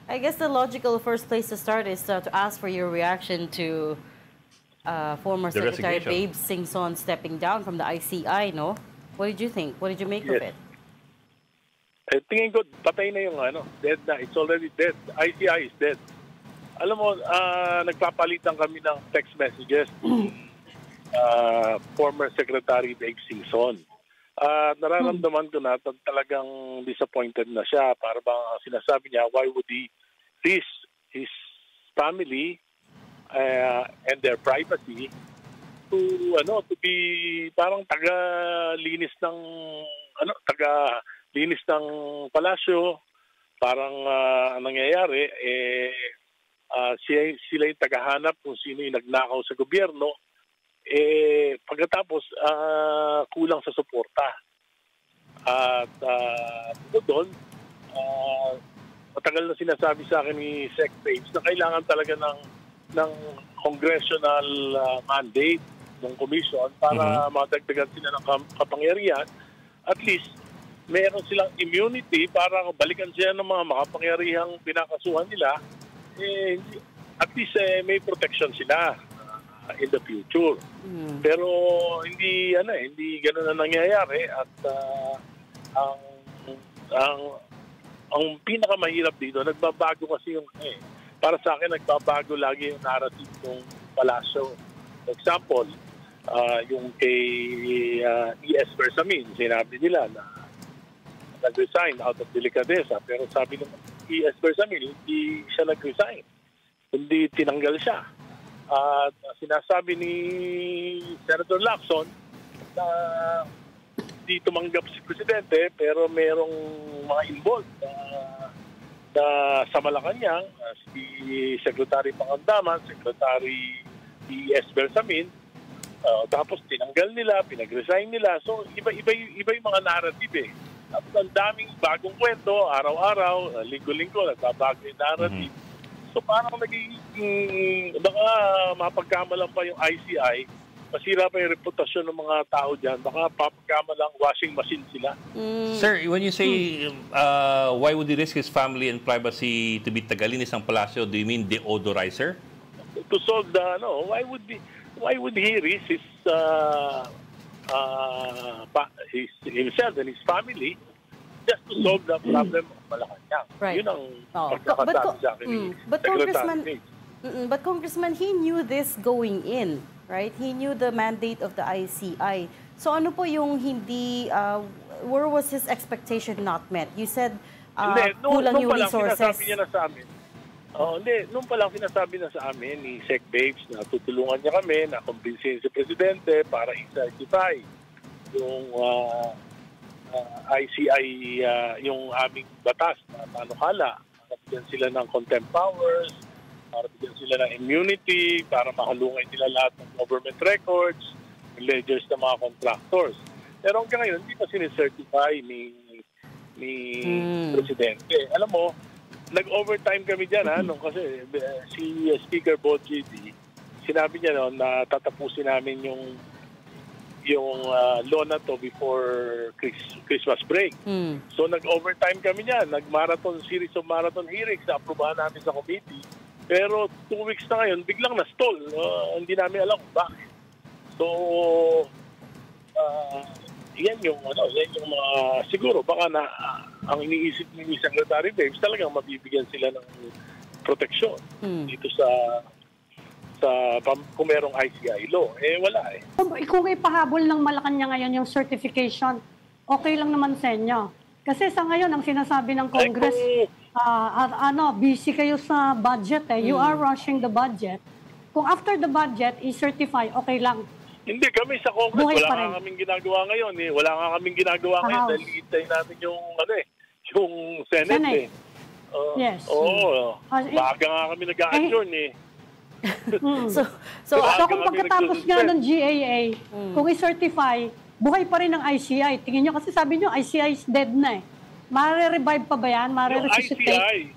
I guess the logical first place to start is to ask for your reaction to former The Secretary resignation. Babe Singson stepping down from the ICI, no? What did you think? What did you make of Yes. it? Tingin ko, patay na yung dead na. It's already dead. ICI is dead. Alam mo, nagpapalitan kami ng text messages ni former Secretary Babe Singson. Nararamdaman ko na talagang disappointed na siya. Para bang sinasabi niya, why would he risk his family and their privacy to be parang taga-linis ng palasyo. Parang ang nangyayari sila yung tagahanap kung sino yung nagnakaw sa gobyerno. Pagkatapos kulang sa suporta. At doon matagal na sinasabi sa akin ni Sec Babes na kailangan talaga ng congressional mandate ng commission para madagdagan sila ng kapangyarihan. At least meron silang immunity para balikan sila ng mga makapangyarihang pinakasuhan nila. At least may protection sila in the future. Pero hindi ganoon na nangyayari at ang pinakamahirap dito, nagbabago kasi yung para sa akin nagbabago lagi yung narrative ng palasyo. For example, yung kay E.S. Bersamin, sinabi nila na nag-resign out of delicadeza, pero sabi ng E.S. Bersamin, hindi siya nag-resign, hindi tinanggal siya. At sinasabi ni Senator Lacson na hindi tumanggap si Presidente pero merong mga involved na sa Malacanang, si Secretary Pangandaman, Secretary E.S. Bersamin, tapos tinanggal nila, pinag-resign nila. So iba yung mga narrative Tapos ang daming bagong kwento, araw-araw, linggo-linggo, nagbabago yung narrative. So parang baka mapagkamalan pa yung ICI, masira pa yung reputasyon ng mga tao dyan, baka papagkamalang washing machine sila. Sir, when you say why would he risk his family and privacy to be tagalinis ng palasyo, do you mean deodorizer? To solve why would he risk himself and his family just to solve the problem of Malacanang? Right. Yun ang pagkakasabi sa akin ni Secretary. But Congressman, he knew this going in, right? He knew the mandate of the ICI. So ano po yung hindi, where was his expectation not met? You said kulang yung resources. Sinasabi niya na sa amin. Nung palang sinasabi na sa amin ni Sec Babes na tutulungan niya kami na kumbinsihin si Presidente para i-certify yung ICI, yung aming batas na panukala. Para bigyan sila ng contempt powers, para bigyan sila ng immunity, para mahalungay nila lahat ng government records, ledgers ng mga contractors. Pero hanggang ngayon, hindi pa sinicertify ni Presidente. Alam mo, nag-overtime kami dyan, kasi si Speaker Boji, sinabi niya na tatapusin namin yung law na to before Christmas break. So nag-overtime kami dyan, nag-marathon series of marathon hearings na aprobahan namin sa committee. Pero 2 weeks na ngayon, biglang na-stall. Hindi namin alam kung bakit. So, yan yung mga siguro baka na ang iniisip ni Secretary Babes talagang mabibigyan sila ng proteksyon dito sa kung merong ICI law. Wala Kung ipahabol ng Malacanang ngayon yung certification, okay lang naman sa inyo. Kasi sa ngayon, ang sinasabi ng Congress, busy kayo sa budget You are rushing the budget. Kung after the budget, i-certify, okay lang. Hindi, kami sa Congress, wala nga kaming ginagawa ngayon. Wala nga kaming ginagawa ngayon dahil iintayin natin yung Senate. Yes. Maaga nga kami nag-a-adjourn So kung pagkatapos nga ng GAA, kung i-certify, buhay pa rin ang ICI. Tingin nyo, kasi sabi nyo, ICI is dead na Mare-revive pa ba yan? Mare-resuscitate?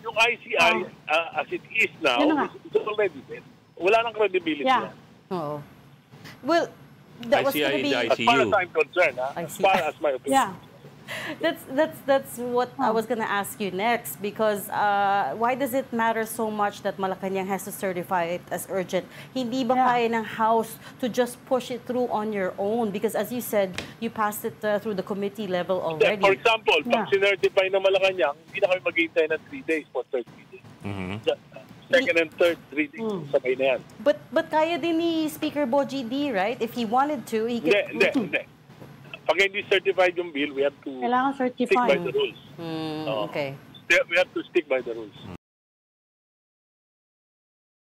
Yung ICI, as it is now, it's already dead. Wala nang credibility yan. Oo. Well, that was going to be... ICI, as far as I'm concerned, as far as my opinion. That's what I was gonna ask you next, because why does it matter so much that Malacanang has to certify it as urgent? Hindi ba kaya ng House to just push it through on your own? Because as you said, you passed it through the committee level already. For example, pag sinertify ng Malacanang, hindi na kami maghihintay ng 3 days for third reading. Second and third reading, sabay na yan. But kaya din ni Speaker Bogie D, right? If he wanted to, he could... Hindi. Pag hindi certified yung bill, we have to Kailangan stick certified. by the rules. Okay. We have to stick by the rules.